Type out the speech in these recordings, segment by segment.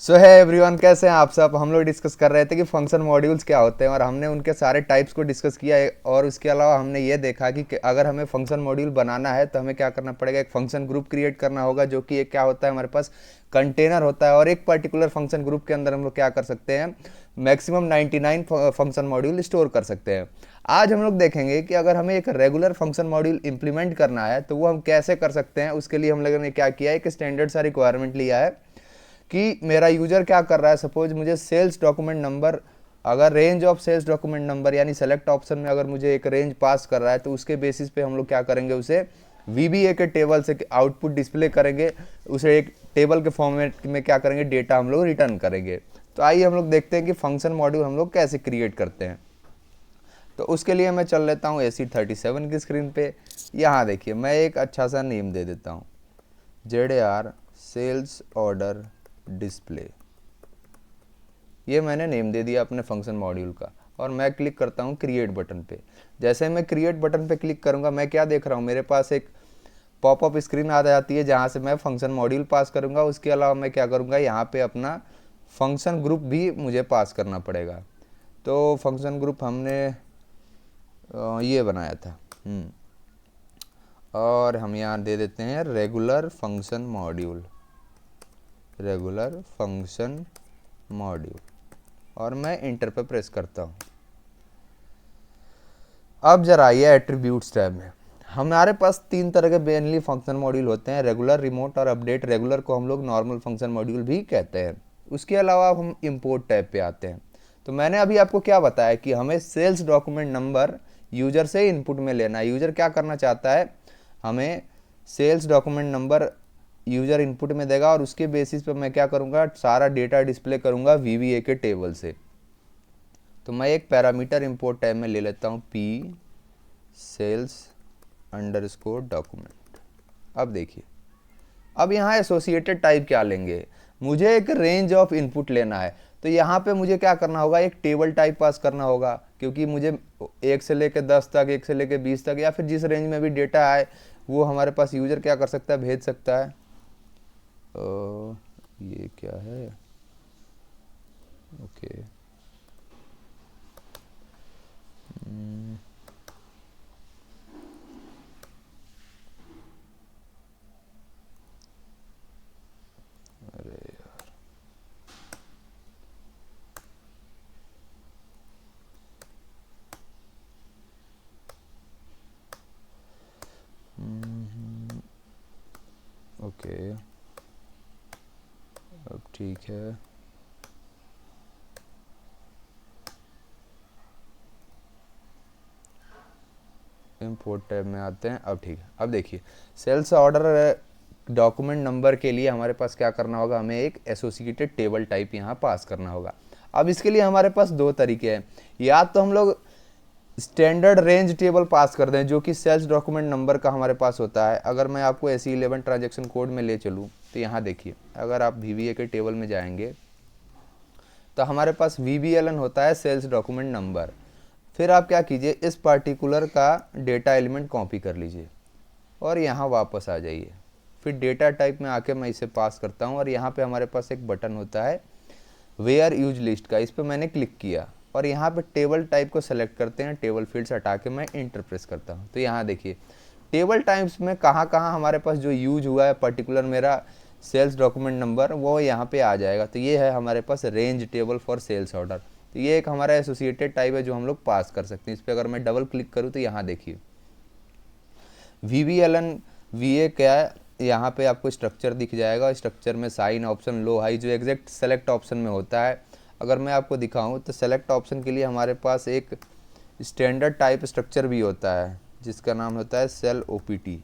सो है एवरीवन, कैसे हैं आप सब। हम लोग डिस्कस कर रहे थे कि फंक्शन मॉड्यूल्स क्या होते हैं और हमने उनके सारे टाइप्स को डिस्कस किया है। और उसके अलावा हमने ये देखा कि अगर हमें फंक्शन मॉड्यूल बनाना है तो हमें क्या करना पड़ेगा, एक फंक्शन ग्रुप क्रिएट करना होगा, जो कि एक क्या होता है, हमारे पास कंटेनर होता है। और एक पर्टिकुलर फंक्शन ग्रुप के अंदर हम लोग क्या कर सकते हैं, मैक्सिमम 99 फंक्शन मॉड्यूल स्टोर कर सकते हैं। आज हम लोग देखेंगे कि अगर हमें एक रेगुलर फंक्शन मॉड्यूल इंप्लीमेंट करना है तो वो हम कैसे कर सकते हैं। उसके लिए हम लोगों ने क्या किया है, एक स्टैंडर्ड सा रिक्वायरमेंट लिया है कि मेरा यूजर क्या कर रहा है। सपोज मुझे सेल्स डॉक्यूमेंट नंबर, अगर range of sales document number यानी सेलेक्ट ऑप्शन में अगर मुझे एक रेंज पास कर रहा है, तो उसके बेसिस पे हम लोग क्या करेंगे, उसे वीबीए के टेबल से आउटपुट डिस्प्ले करेंगे। उसे एक टेबल के फॉर्मेट में क्या करेंगे, डेटा हम लोग रिटर्न करेंगे। तो आइए हम लोग देखते हैं कि फंक्शन मॉड्यूल हम लोग कैसे क्रिएट करते हैं। तो उसके लिए मैं चल लेता हूँ AC37 की स्क्रीन पे। यहाँ देखिए, मैं एक अच्छा सा नेम दे देता हूँ, ZAR सेल्स ऑर्डर डिस्प्ले। ये मैंने नेम दे दिया अपने फंक्शन मॉड्यूल का। और मैं क्लिक करता हूँ क्रिएट बटन पे। जैसे मैं क्रिएट बटन पे क्लिक करूँगा, मैं क्या देख रहा हूँ, मेरे पास एक पॉपअप स्क्रीन आ जाती है जहाँ से मैं फंक्शन मॉड्यूल पास करूँगा। उसके अलावा मैं क्या करूँगा, यहाँ पे अपना फंक्शन ग्रुप भी मुझे पास करना पड़ेगा। तो फंक्शन ग्रुप हमने ये बनाया था। और हम यहाँ दे देते हैं regular function module, regular function module. और मैं इंटर पे प्रेस करता हूँ। अब जरा आइए एट्रीब्यूट्स टैब में। हमारे पास तीन तरह के मेनली फंक्शन मॉड्यूल होते हैं, रेगुलर, रिमोट और अपडेट। रेगुलर को हम लोग नॉर्मल फंक्शन मॉड्यूल भी कहते हैं। उसके अलावा हम इंपोर्ट टैब पे आते हैं। तो मैंने अभी आपको क्या बताया कि हमें सेल्स डॉक्यूमेंट नंबर यूजर से इनपुट में लेना है। यूजर क्या करना चाहता है, हमें sales document number user input में देगा और उसके बेसिस पे मैं क्या करूँगा, सारा डेटा डिस्प्ले करूँगा वीवीए के टेबल से। तो मैं एक पैरामीटर इंपोर्ट टैब में ले लेता हूँ, पी सेल्स अंडरस्कोर डॉक्यूमेंट। अब देखिए, अब यहाँ एसोसिएटेड टाइप क्या लेंगे, मुझे एक रेंज ऑफ इनपुट लेना है। तो यहाँ पे मुझे क्या करना होगा, एक टेबल टाइप पास करना होगा, क्योंकि मुझे 1 से लेकर 10 तक, 1 से लेकर 20 तक, या फिर जिस रेंज में भी डेटा आए वो हमारे पास यूजर क्या कर सकता है, भेज सकता है। ये क्या है, ओके। अरे यार, ओके, अब ठीक है। इंपोर्ट टैब में आते हैं। अब ठीक है, अब देखिए, सेल्स ऑर्डर डॉक्यूमेंट नंबर के लिए हमारे पास क्या करना होगा, हमें एक एसोसिएटेड टेबल टाइप यहाँ पास करना होगा। अब इसके लिए हमारे पास दो तरीके हैं। या तो हम लोग स्टैंडर्ड रेंज टेबल पास कर दें, जो कि सेल्स डॉक्यूमेंट नंबर का हमारे पास होता है। अगर मैं आपको SE11 ट्रांजेक्शन कोड में ले चलूँ तो यहाँ देखिए, अगर आप VBA के टेबल में जाएंगे तो हमारे पास VBLN होता है, सेल्स डॉक्यूमेंट नंबर। फिर आप क्या कीजिए, इस पार्टिकुलर का डेटा एलिमेंट कॉपी कर लीजिए और यहाँ वापस आ जाइए। फिर डेटा टाइप में आके मैं इसे पास करता हूँ और यहाँ पे हमारे पास एक बटन होता है वेयर यूज लिस्ट का। इस पर मैंने क्लिक किया और यहाँ पे टेबल टाइप को सेलेक्ट करते हैं। टेबल फील्ड्स हटा के मैं इंटर प्रेस करता हूँ। तो यहाँ देखिए, टेबल टाइप्स में कहाँ कहाँ हमारे पास जो यूज हुआ है पर्टिकुलर मेरा सेल्स डॉक्यूमेंट नंबर, वो यहाँ पे आ जाएगा। तो ये है हमारे पास range table for cells order. तो ये एक हमारा एसोसिएटेड टाइप है जो हम लोग पास कर सकते हैं। इस पर अगर मैं डबल क्लिक करूँ तो यहाँ देखिए, VBLN VA क्या है, यहाँ पे आपको स्ट्रक्चर दिख जाएगा। स्ट्रक्चर में साइन ऑप्शन, लो हाई, जो एग्जैक्ट सेलेक्ट ऑप्शन में होता है। अगर मैं आपको दिखाऊं तो सेलेक्ट ऑप्शन के लिए हमारे पास एक स्टैंडर्ड टाइप स्ट्रक्चर भी होता है जिसका नाम होता है सेल OPT।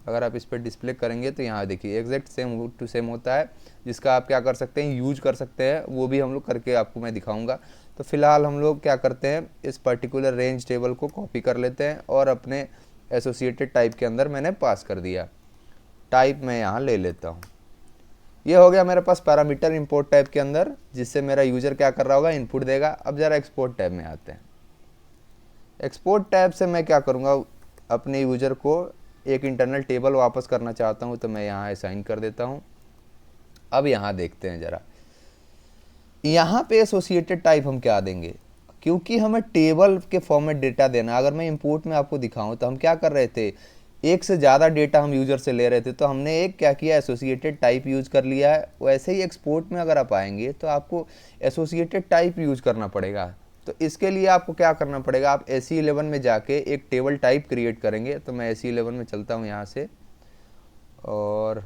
अगर आप इस पर डिस्प्ले करेंगे तो यहाँ देखिए एग्जैक्ट सेम टू सेम होता है, जिसका आप क्या कर सकते हैं, यूज कर सकते हैं। वो भी हम लोग करके आपको मैं दिखाऊंगा। तो फिलहाल हम लोग क्या करते हैं, इस पर्टिकुलर रेंज टेबल को कॉपी कर लेते हैं और अपने एसोसिएटेड टाइप के अंदर मैंने पास कर दिया। टाइप मैं यहाँ ले लेता हूँ। ये हो गया मेरे पास पैरामीटर इंपोर्ट टैब के अंदर, जिससे मेरा यूजर क्या कर रहा होगा, इनपुट देगा। अब जरा एक्सपोर्ट टैब में आते हैं। एक्सपोर्ट टैब से मैं क्या करूँगा, अपने यूजर को एक इंटरनल टेबल वापस करना चाहता हूँ, तो मैं यहाँ असाइन कर देता हूँ। अब यहाँ देखते हैं ज़रा, यहाँ पे एसोसिएटेड टाइप हम क्या देंगे, क्योंकि हमें टेबल के फॉर्मेट डेटा देना है। अगर मैं इंपोर्ट में आपको दिखाऊं तो हम क्या कर रहे थे, एक से ज़्यादा डेटा हम यूज़र से ले रहे थे, तो हमने एक क्या किया, एसोसिएटेड टाइप यूज़ कर लिया है। वैसे ही एक्सपोर्ट में अगर आप आएंगे तो आपको एसोसिएटेड टाइप यूज़ करना पड़ेगा। तो इसके लिए आपको क्या करना पड़ेगा, आप AC11 में जाके एक टेबल टाइप क्रिएट करेंगे। तो मैं AC11 में चलता हूँ यहाँ से, और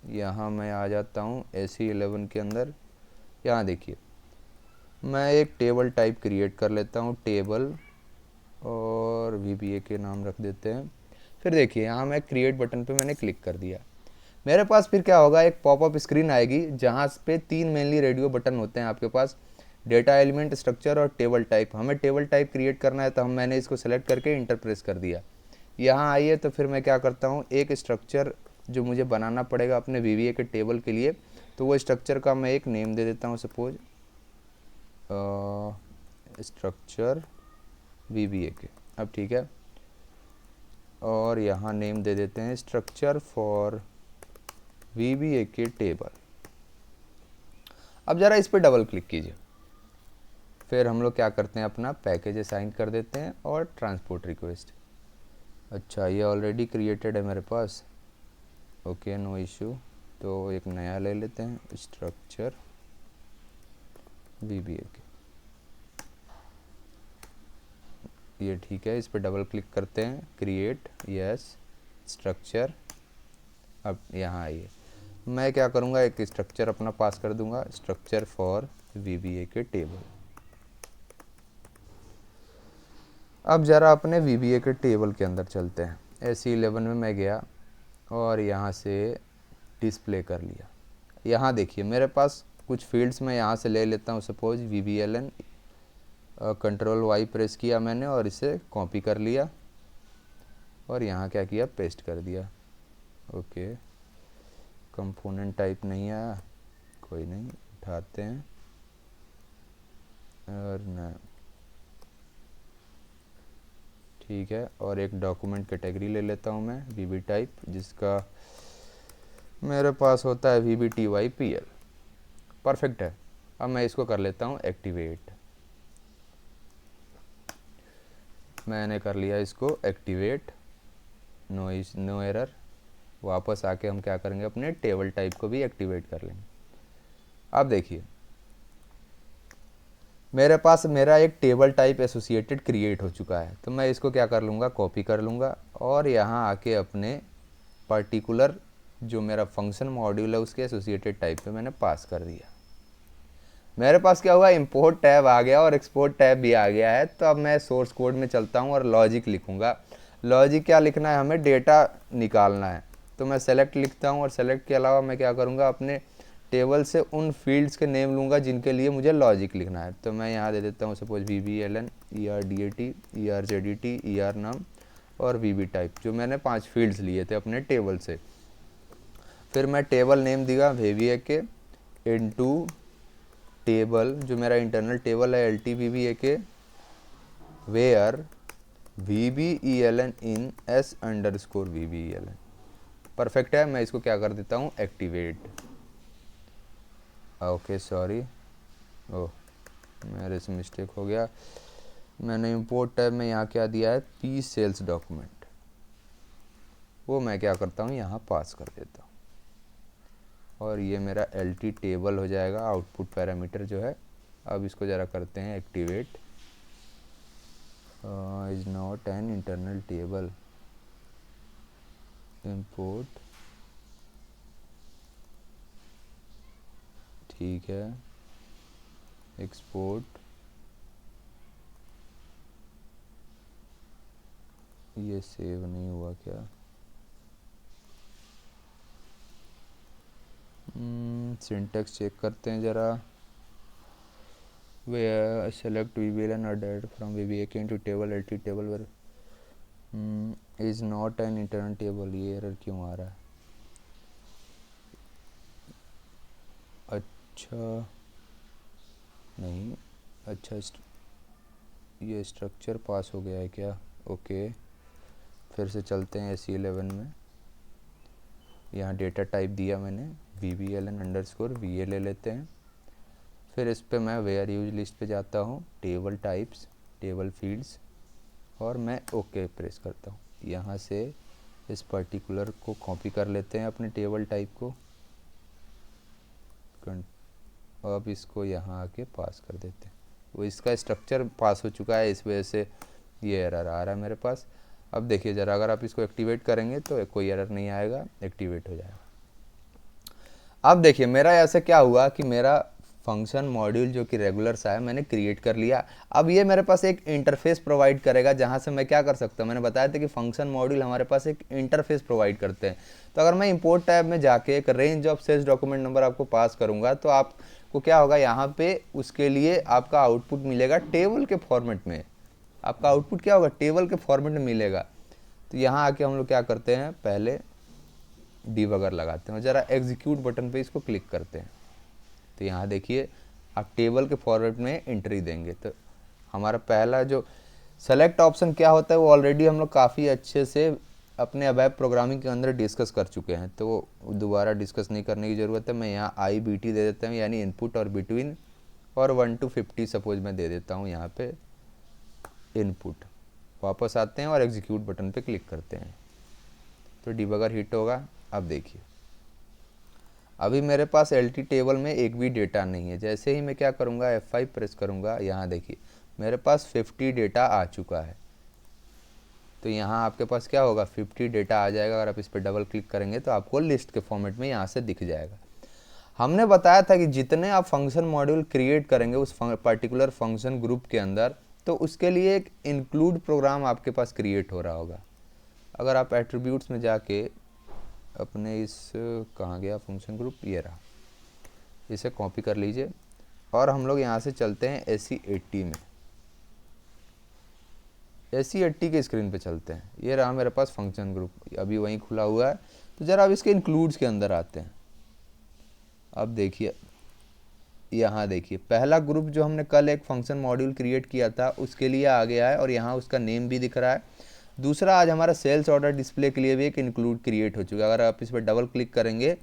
यहाँ मैं आ जाता हूँ AC11 के अंदर। यहाँ देखिए, मैं एक टेबल टाइप क्रिएट कर लेता हूँ, टेबल, और VBA के नाम रख देते हैं। फिर देखिए यहाँ मैं क्रिएट बटन पे मैंने क्लिक कर दिया। मेरे पास फिर क्या होगा, एक पॉपअप स्क्रीन आएगी जहाँ पे 3 मेनली रेडियो बटन होते हैं आपके पास, डेटा एलिमेंट, स्ट्रक्चर और टेबल टाइप। हमें टेबल टाइप क्रिएट करना है, तो मैंने इसको सेलेक्ट करके इंटर प्रेस कर दिया। यहाँ आइए, तो फिर मैं क्या करता हूँ, एक स्ट्रक्चर जो मुझे बनाना पड़ेगा अपने VBA के टेबल के लिए, तो वो स्ट्रक्चर का मैं एक नेम दे देता हूँ, सपोज स्ट्रक्चर VBA के। अब ठीक है, और यहाँ नेम दे देते हैं स्ट्रक्चर फॉर VBA के टेबल। अब ज़रा इस पर डबल क्लिक कीजिए। फिर हम लोग क्या करते हैं, अपना पैकेज असाइन कर देते हैं और ट्रांसपोर्ट रिक्वेस्ट। अच्छा, ये ऑलरेडी क्रिएटेड है मेरे पास, ओके, नो इशू। तो एक नया ले लेते हैं, स्ट्रक्चर VBA के, ये ठीक है। इस पर डबल क्लिक करते हैं, क्रिएट, यस, स्ट्रक्चर। अब यहाँ आइए, मैं क्या करूँगा, एक स्ट्रक्चर अपना पास कर दूँगा, स्ट्रक्चर फॉर VBA के टेबल। अब ज़रा अपने VBA के टेबल के अंदर चलते हैं। AC11 में मैं गया और यहाँ से डिस्प्ले कर लिया। यहाँ देखिए मेरे पास कुछ फील्ड्स मैं यहाँ से ले लेता हूँ, suppose VBLN, control Y press किया मैंने और इसे कॉपी कर लिया और यहाँ क्या किया, पेस्ट कर दिया। ओके, कंपोनेंट टाइप नहीं आया, कोई नहीं, उठाते हैं और न, ठीक है। और एक डॉक्यूमेंट कैटेगरी ले लेता हूँ मैं, VB टाइप, जिसका मेरे पास होता है VBTYPL, परफेक्ट है। अब मैं इसको कर लेता हूँ एक्टिवेट। मैंने कर लिया इसको एक्टिवेट, नो एरर। वापस आके हम क्या करेंगे, अपने टेबल टाइप को भी एक्टिवेट कर लेंगे। अब देखिए मेरे पास मेरा एक टेबल टाइप एसोसिएटेड क्रिएट हो चुका है। तो मैं इसको क्या कर लूँगा, कॉपी कर लूँगा और यहाँ आके अपने पर्टिकुलर जो मेरा फंक्शन मॉड्यूल है उसके एसोसिएटेड टाइप पे मैंने पास कर दिया। मेरे पास क्या हुआ, इंपोर्ट टैब आ गया और एक्सपोर्ट टैब भी आ गया है। तो अब मैं सोर्स कोड में चलता हूँ और लॉजिक लिखूँगा। लॉजिक क्या लिखना है, हमें डेटा निकालना है। तो मैं सेलेक्ट लिखता हूँ और सेलेक्ट के अलावा मैं क्या करूँगा, अपने टेबल से उन फील्ड्स के नेम लूँगा जिनके लिए मुझे लॉजिक लिखना है। तो मैं यहाँ दे देता हूँ suppose VBLN, ERDAT, ERZDT, ERNUM और VB टाइप, जो मैंने 5 फील्ड्स लिए थे अपने टेबल से। फिर मैं टेबल नेम दिया VBA के इनटू टेबल, जो मेरा इंटरनल टेबल है LTVBA के, where VBELN in S_VBELN। Perfect है। मैं इसको क्या कर देता हूँ, एक्टिवेट। ओके, सॉरी, ओह मेरे से मिस्टेक हो गया। मैंने इंपोर्ट टैब में यहाँ क्या दिया है, P सेल्स डॉक्यूमेंट, वो मैं क्या करता हूँ, यहाँ पास कर देता हूँ और ये मेरा LT टेबल हो जाएगा, आउटपुट पैरामीटर जो है। अब इसको ज़रा करते हैं activate, is not an internal table, import, ठीक है, एक्सपोर्ट, ये सेव नहीं हुआ क्या, सिंटैक्स चेक करते हैं ज़रा। वे सेलेक्ट VBLN और direct from VBA into table LT table where is not an internal table, ये एरर क्यों आ रहा है। अच्छा नहीं, अच्छा ये स्ट्रक्चर पास हो गया है क्या, ओके। फिर से चलते हैं AC11 में, यहाँ डेटा टाइप दिया मैंने VBLN_VA ले लेते हैं। फिर इस पे मैं वेयर यूज लिस्ट पे जाता हूँ, टेबल टाइप्स, टेबल फील्ड्स, और मैं ओके प्रेस करता हूँ। यहाँ से इस पर्टिकुलर को कॉपी कर लेते हैं अपने टेबल टाइप को, अब इसको यहाँ आके पास कर देते हैं। वो इसका स्ट्रक्चर पास हो चुका है, इस वजह से ये एरर आ रहा है मेरे पास। अब देखिए ज़रा, अगर आप इसको एक्टिवेट करेंगे तो कोई एरर नहीं आएगा, एक्टिवेट हो जाएगा। अब देखिए मेरा ऐसे क्या हुआ कि मेरा फंक्शन मॉड्यूल जो कि रेगुलर सा है मैंने क्रिएट कर लिया। अब ये मेरे पास एक इंटरफेस प्रोवाइड करेगा जहाँ से मैं क्या कर सकता हूँ, मैंने बताया था कि फंक्शन मॉड्यूल हमारे पास एक इंटरफेस प्रोवाइड करते हैं। तो अगर मैं इंपोर्ट टैब में जाके एक range of sales document number आपको पास करूँगा तो आपको क्या होगा, यहाँ पे उसके लिए आपका आउटपुट मिलेगा टेबल के फॉर्मेट में। आपका आउटपुट क्या होगा, टेबल के फॉर्मेट में मिलेगा। तो यहाँ आके हम लोग क्या करते हैं, पहले डिबगर लगाते हैं, ज़रा एग्जीक्यूट बटन पे इसको क्लिक करते हैं। तो यहाँ देखिए आप टेबल के फॉर्मेट में एंट्री देंगे तो हमारा पहला जो सेलेक्ट ऑप्शन क्या होता है वो ऑलरेडी हम लोग काफ़ी अच्छे से अपने अबैप प्रोग्रामिंग के अंदर डिस्कस कर चुके हैं, तो वो दोबारा डिस्कस नहीं करने की ज़रूरत है। मैं यहाँ IBT दे देता हूँ, यानी इनपुट और बिटवीन, और 1 to 50 सपोज मैं दे देता हूँ यहाँ पे इनपुट। वापस आते हैं और एग्जीक्यूट बटन पे क्लिक करते हैं तो डिबगर हिट होगा। अब देखिए अभी मेरे पास LT टेबल में एक भी डेटा नहीं है। जैसे ही मैं क्या करूँगा, F5 प्रेस करूँगा, यहाँ देखिए मेरे पास 50 डेटा आ चुका है। तो यहाँ आपके पास क्या होगा, 50 डेटा आ जाएगा। अगर आप इस पर डबल क्लिक करेंगे तो आपको लिस्ट के फॉर्मेट में यहाँ से दिख जाएगा। हमने बताया था कि जितने आप फंक्शन मॉड्यूल क्रिएट करेंगे उस पर्टिकुलर फंक्शन ग्रुप के अंदर, तो उसके लिए एक इंक्लूड प्रोग्राम आपके पास क्रिएट हो रहा होगा। अगर आप एट्रीब्यूट्स में जाके अपने इस कहाँ गया फंक्शन ग्रुप, ये रहा, इसे कॉपी कर लीजिए और हम लोग यहाँ से चलते हैं SE80 में। SE80 के स्क्रीन पे चलते हैं। ये रहा मेरे पास फंक्शन ग्रुप, अभी वहीं खुला हुआ है। तो ज़रा अब इसके इंक्लूड्स के अंदर आते हैं। अब देखिए यहाँ देखिए पहला ग्रुप जो हमने कल एक फंक्शन मॉड्यूल क्रिएट किया था उसके लिए आ गया है और यहाँ उसका नेम भी दिख रहा है। दूसरा, आज हमारा सेल्स ऑर्डर डिस्प्ले के लिए भी एक इंक्लूड क्रिएट हो चुका है। अगर आप इस पर डबल क्लिक करेंगे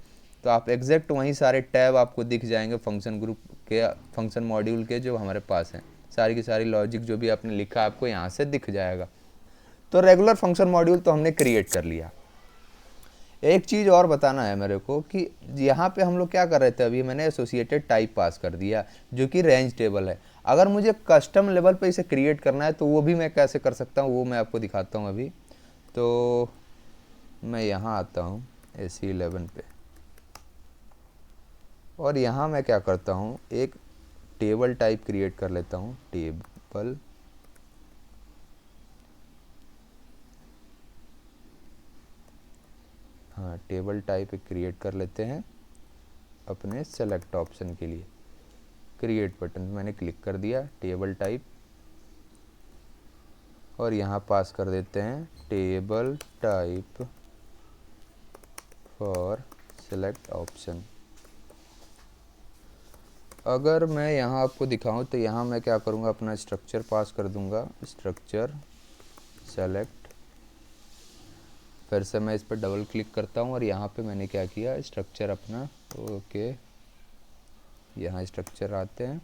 तो आप एग्जैक्ट वहीं सारे टैब आपको दिख जाएंगे फंक्शन ग्रुप के, फंक्शन मॉड्यूल के जो हमारे पास हैं। सारी की सारी लॉजिक जो भी आपने लिखा आपको यहाँ से दिख जाएगा। तो रेगुलर फंक्शन मॉड्यूल तो हमने क्रिएट कर लिया। एक चीज़ और बताना है मेरे को कि यहाँ पे हम लोग क्या कर रहे थे, अभी मैंने एसोसिएटेड टाइप पास कर दिया जो कि रेंज टेबल है। अगर मुझे कस्टम लेवल पे इसे क्रिएट करना है तो वो भी मैं कैसे कर सकता हूँ वो मैं आपको दिखाता हूँ अभी। तो मैं यहाँ आता हूँ SE11 पे और यहाँ मैं क्या करता हूँ, एक टेबल टाइप क्रिएट कर लेता हूँ, टेबल, हाँ टेबल टाइप क्रिएट कर लेते हैं अपने सेलेक्ट ऑप्शन के लिए। क्रिएट बटन मैंने क्लिक कर दिया, टेबल टाइप, और यहाँ पास कर देते हैं table type for select option. अगर मैं यहाँ आपको दिखाऊं तो यहाँ मैं क्या करूँगा, अपना स्ट्रक्चर पास कर दूँगा, स्ट्रक्चर सेलेक्ट। फिर से मैं इस पर डबल क्लिक करता हूँ और यहाँ पे मैंने क्या किया, स्ट्रक्चर अपना, ओके यहाँ स्ट्रक्चर आते हैं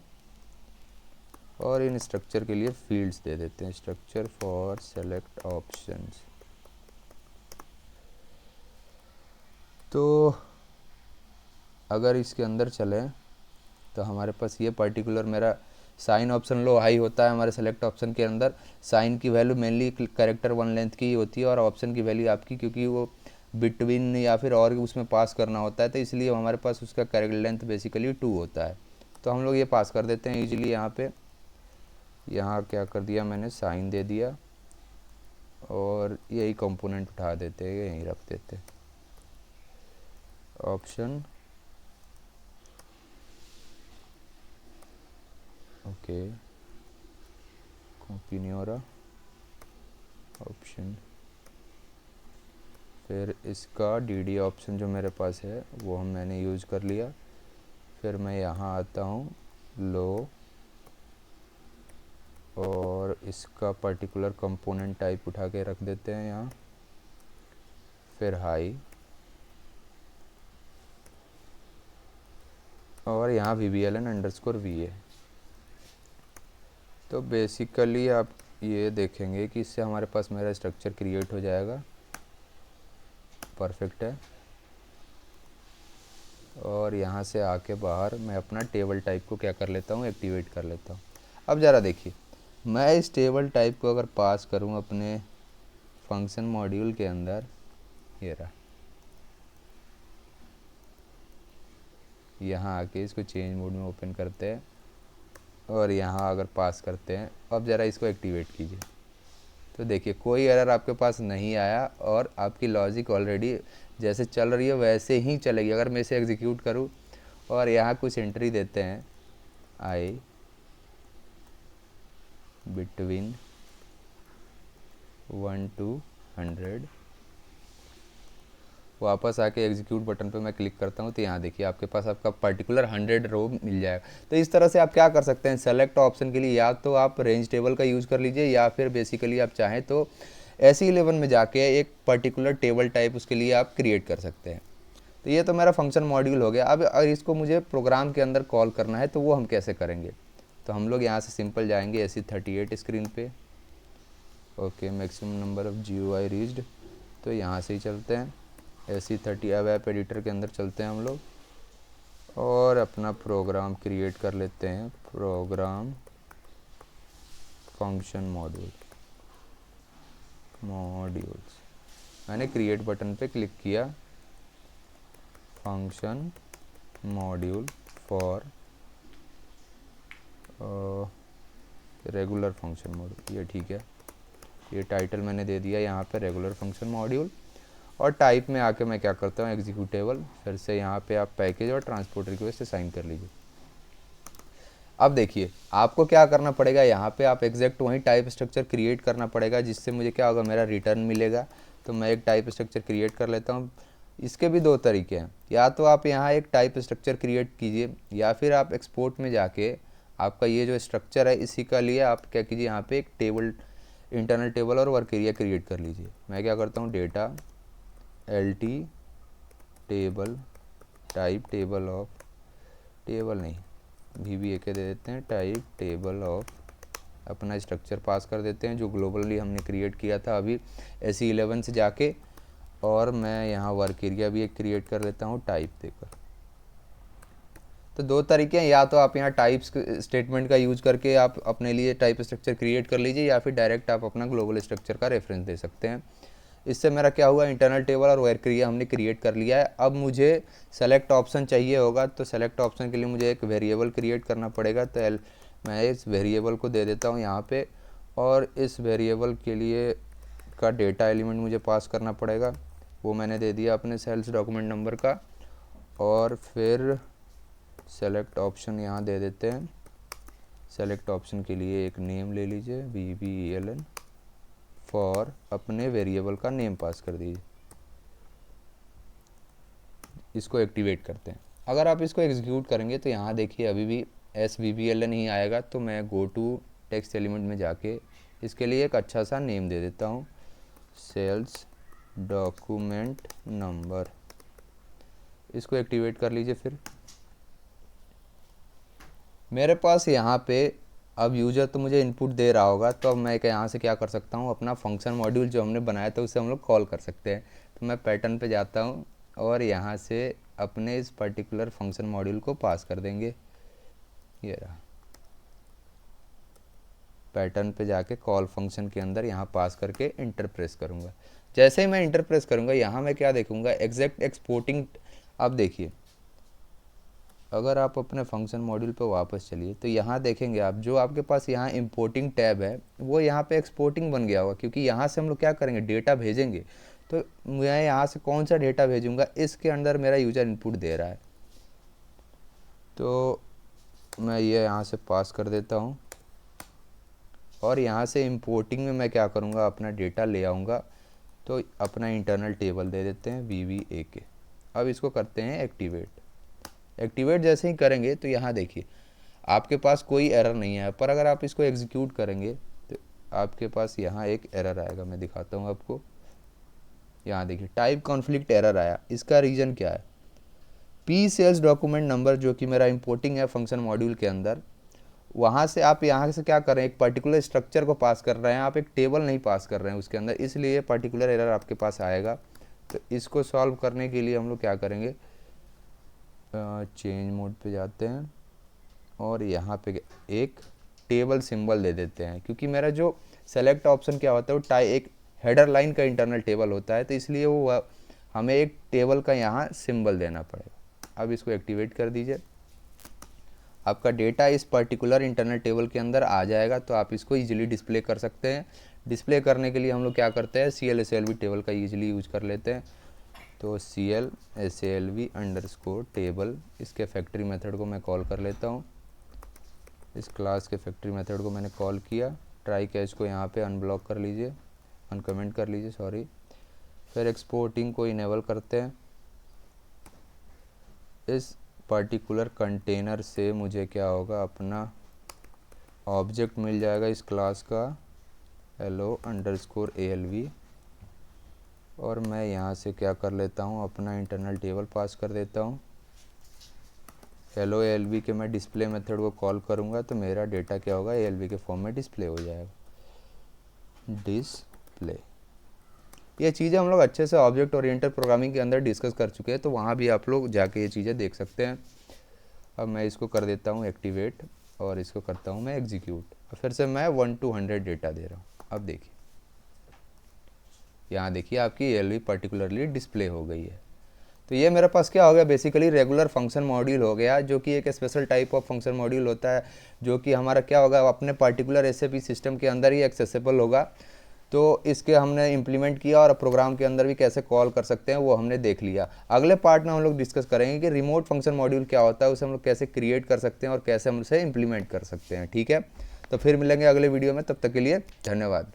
और इन स्ट्रक्चर के लिए फील्ड्स दे देते हैं, स्ट्रक्चर फॉर सेलेक्ट ऑप्शंस। तो अगर इसके अंदर चलें तो हमारे पास ये पर्टिकुलर मेरा साइन ऑप्शन लो हाई होता है हमारे सेलेक्ट ऑप्शन के अंदर। साइन की वैल्यू मेनली कैरेक्टर 1 लेंथ की ही होती है और ऑप्शन की वैल्यू आपकी, क्योंकि वो बिटवीन या फिर और उसमें पास करना होता है तो इसलिए हमारे पास उसका कैरेक्टर लेंथ बेसिकली 2 होता है। तो हम लोग ये पास कर देते हैं ईजिली। यहाँ पे यहाँ क्या कर दिया मैंने, साइन दे दिया और यही कंपोनेंट उठा देते हैं, यहीं रख देते हैं ऑप्शन, ओके कॉपी नहीं हो रहा ऑप्शन। फिर इसका DD ऑप्शन जो मेरे पास है वो मैंने यूज़ कर लिया। फिर मैं यहाँ आता हूँ लो और इसका पर्टिकुलर कंपोनेंट टाइप उठा के रख देते हैं यहाँ। फिर हाई, और यहाँ VBLN_VA। तो बेसिकली आप ये देखेंगे कि इससे हमारे पास मेरा स्ट्रक्चर क्रिएट हो जाएगा, परफेक्ट है। और यहाँ से आके बाहर मैं अपना टेबल टाइप को क्या कर लेता हूँ, एक्टिवेट कर लेता हूँ। अब ज़रा देखिए, मैं इस टेबल टाइप को अगर पास करूँ अपने फंक्शन मॉड्यूल के अंदर, ये रहा, यहाँ आके इसको चेंज मोड में ओपन करते हैं और यहाँ अगर पास करते हैं, अब ज़रा इसको एक्टिवेट कीजिए, तो देखिए कोई एरर आपके पास नहीं आया और आपकी लॉजिक ऑलरेडी जैसे चल रही है वैसे ही चलेगी। अगर मैं इसे एग्जीक्यूट करूँ और यहाँ कुछ एंट्री देते हैं, आई बिटवीन 1 to 100, वापस आके एग्जीक्यूट बटन पे मैं क्लिक करता हूँ, तो यहाँ देखिए आपके पास आपका पर्टिकुलर 100 रो मिल जाएगा। तो इस तरह से आप क्या कर सकते हैं, सेलेक्ट ऑप्शन के लिए या तो आप रेंज टेबल का यूज़ कर लीजिए, या फिर बेसिकली आप चाहें तो SE11 में जाके एक पर्टिकुलर टेबल टाइप उसके लिए आप क्रिएट कर सकते हैं। तो ये तो मेरा फंक्शन मॉड्यूल हो गया। अब अगर इसको मुझे प्रोग्राम के अंदर कॉल करना है तो वो हम कैसे करेंगे, तो हम लोग यहाँ से सिंपल जाएंगे SE38 स्क्रीन पे। Okay, maximum number of GUI reached, तो यहाँ से ही चलते हैं SE30। अब ऐप एडिटर के अंदर चलते हैं हम लोग और अपना प्रोग्राम क्रिएट कर लेते हैं, प्रोग्राम फंक्शन मॉड्यूल्स। मैंने क्रिएट बटन पे क्लिक किया, function module for regular function module, ये ठीक है। ये टाइटल मैंने दे दिया यहाँ पे रेगुलर फंक्शन मॉड्यूल, और टाइप में आके मैं क्या करता हूँ, एग्जीक्यूटेबल। फिर से यहाँ पे आप पैकेज और ट्रांसपोर्ट रिक्वेस्ट से साइन कर लीजिए। अब देखिए आपको क्या करना पड़ेगा, यहाँ पे आप एग्जैक्ट वही टाइप स्ट्रक्चर क्रिएट करना पड़ेगा, जिससे मुझे क्या होगा, मेरा रिटर्न मिलेगा। तो मैं एक टाइप स्ट्रक्चर क्रिएट कर लेता हूँ। इसके भी दो तरीके हैं, या तो आप यहाँ एक टाइप स्ट्रक्चर क्रिएट कीजिए, या फिर आप एक्सपोर्ट में जाके आपका ये जो स्ट्रक्चर है इसी का लिए आप क्या कीजिए, यहाँ पे एक टेबल, इंटरनल टेबल और वर्क एरिया क्रिएट कर लीजिए। मैं क्या करता हूँ, data LT table type table of, table नहीं VBA के दे देते हैं, टाइप टेबल ऑफ, अपना स्ट्रक्चर पास कर देते हैं जो ग्लोबली हमने क्रिएट किया था अभी SE11 से जाके। और मैं यहाँ वर्क एरिया भी एक क्रिएट कर लेता हूँ टाइप देकर। तो दो तरीके हैं, या तो आप यहाँ टाइप स्टेटमेंट का यूज करके आप अपने लिए टाइप स्ट्रक्चर क्रिएट कर लीजिए, या फिर डायरेक्ट आप अपना ग्लोबल स्ट्रक्चर का रेफरेंस दे सकते हैं। इससे मेरा क्या हुआ, इंटरनल टेबल और वर्क एरिया हमने क्रिएट कर लिया है। अब मुझे सेलेक्ट ऑप्शन चाहिए होगा, तो सेलेक्ट ऑप्शन के लिए मुझे एक वेरिएबल क्रिएट करना पड़ेगा। तो मैं इस वेरिएबल को दे देता हूँ यहाँ पे, और इस वेरिएबल के लिए का डेटा एलिमेंट मुझे पास करना पड़ेगा, वो मैंने दे दिया अपने सेल्स डॉक्यूमेंट नंबर का। और फिर सेलेक्ट ऑप्शन यहाँ दे देते हैं, सेलेक्ट ऑप्शन के लिए एक नेम ले लीजिए, VBELN फॉर, अपने वेरिएबल का नेम पास कर दीजिए। इसको एक्टिवेट करते हैं। अगर आप इसको एग्जीक्यूट करेंगे तो यहाँ देखिए अभी भी SVBLN ही आएगा। तो मैं गो टू टेक्स्ट एलिमेंट में जाके इसके लिए एक अच्छा सा नेम दे देता हूँ, सेल्स डॉक्यूमेंट नंबर। इसको एक्टिवेट कर लीजिए। फिर मेरे पास यहाँ पे अब यूज़र तो मुझे इनपुट दे रहा होगा, तो अब मैं यहाँ से क्या कर सकता हूँ, अपना फंक्शन मॉड्यूल जो हमने बनाया था उसे हम लोग कॉल कर सकते हैं। तो मैं पैटर्न पे जाता हूँ और यहाँ से अपने इस पर्टिकुलर फंक्शन मॉड्यूल को पास कर देंगे। ये रहा, पैटर्न पे जाके कॉल फंक्शन के अंदर यहाँ पास करके इंटर प्रेस करूँगा। जैसे ही मैं इंटर प्रेस करूँगा यहाँ मैं क्या देखूँगा, एग्जैक्ट एक्सपोर्टिंग। अब देखिए अगर आप अपने फंक्शन मॉड्यूल पे वापस चलिए तो यहाँ देखेंगे आप, जो आपके पास यहाँ इंपोर्टिंग टैब है वो यहाँ पे एक्सपोर्टिंग बन गया होगा, क्योंकि यहाँ से हम लोग क्या करेंगे, डेटा भेजेंगे। तो मैं यहाँ से कौन सा डेटा भेजूँगा, इसके अंदर मेरा यूज़र इनपुट दे रहा है, तो मैं ये यहाँ से पास कर देता हूँ। और यहाँ से इंपोर्टिंग में मैं क्या करूँगा, अपना डेटा ले आऊँगा। तो अपना इंटरनल टेबल दे देते हैं VBAK। अब इसको करते हैं एक्टिवेट जैसे ही करेंगे तो यहाँ देखिए आपके पास कोई एरर नहीं है। पर अगर आप इसको एग्जीक्यूट करेंगे तो आपके पास यहाँ एक एरर आएगा, मैं दिखाता हूँ आपको। यहाँ देखिए टाइप कॉन्फ्लिक्ट एरर आया। इसका रीज़न क्या है, पी सेल्स डॉक्यूमेंट नंबर जो कि मेरा इंपोर्टिंग है फंक्शन मॉड्यूल के अंदर, वहाँ से आप यहाँ से क्या कर रहे हैं, एक पर्टिकुलर स्ट्रक्चर को पास कर रहे हैं, आप एक टेबल नहीं पास कर रहे हैं उसके अंदर, इसलिए पर्टिकुलर एरर आपके पास आएगा। तो इसको सॉल्व करने के लिए हम लोग क्या करेंगे, चेंज मोड पे जाते हैं और यहाँ पे एक टेबल सिंबल दे देते हैं, क्योंकि मेरा जो सेलेक्ट ऑप्शन क्या होता है वो एक हेडर लाइन का इंटरनल टेबल होता है, तो इसलिए वो हमें एक टेबल का यहाँ सिंबल देना पड़ेगा। अब इसको एक्टिवेट कर दीजिए, आपका डेटा इस पर्टिकुलर इंटरनल टेबल के अंदर आ जाएगा, तो आप इसको इजीली डिस्प्ले कर सकते हैं। डिस्प्ले करने के लिए हम लोग क्या करते हैं, CLSALV टेबल का इजीली यूज कर लेते हैं। तो CLSALV अंडरस्कोर टेबल, इसके फैक्ट्री मेथड को मैं कॉल कर लेता हूँ। इस क्लास के फैक्ट्री मेथड को मैंने कॉल किया, ट्राई कैच को यहाँ पे अनब्लॉक कर लीजिए, अनकमेंट कर लीजिए सॉरी। फिर एक्सपोर्टिंग को इनेबल करते हैं। इस पर्टिकुलर कंटेनर से मुझे क्या होगा, अपना ऑब्जेक्ट मिल जाएगा इस क्लास का hello_ALV, और मैं यहाँ से क्या कर लेता हूँ, अपना इंटरनल टेबल पास कर देता हूँ। hello_ALV के मैं डिस्प्ले मेथड को कॉल करूँगा तो मेरा डेटा क्या होगा, ALV के फॉर्म में डिस्प्ले हो जाएगा, डिस्प्ले। ये चीज़ें हम लोग अच्छे से ऑब्जेक्ट ओरिएंटेड प्रोग्रामिंग के अंदर डिस्कस कर चुके हैं, तो वहाँ भी आप लोग जाके ये चीज़ें देख सकते हैं। अब मैं इसको कर देता हूँ एक्टिवेट और इसको करता हूँ मैं एग्जीक्यूट, फिर से मैं 1 to 100 डेटा दे रहा हूँ। अब देखिए यहाँ देखिए आपकी ALV पर्टिकुलरली डिस्प्ले हो गई है। तो ये मेरे पास क्या हो गया, बेसिकली रेगुलर फंक्शन मॉड्यूल हो गया, जो कि एक special type of function module होता है, जो कि हमारा क्या होगा, अपने पर्टिकुलर SAP सिस्टम के अंदर ही एक्सेसिबल होगा। तो इसके हमने इम्प्लीमेंट किया और प्रोग्राम के अंदर भी कैसे कॉल कर सकते हैं वो हमने देख लिया। अगले पार्ट में हम लोग डिस्कस करेंगे कि रिमोट फंक्शन मॉड्यूल क्या होता है, उसे हम लोग कैसे क्रिएट कर सकते हैं और कैसे हम उसे इम्प्लीमेंट कर सकते हैं। ठीक है, तो फिर मिलेंगे अगले वीडियो में, तब तक के लिए धन्यवाद।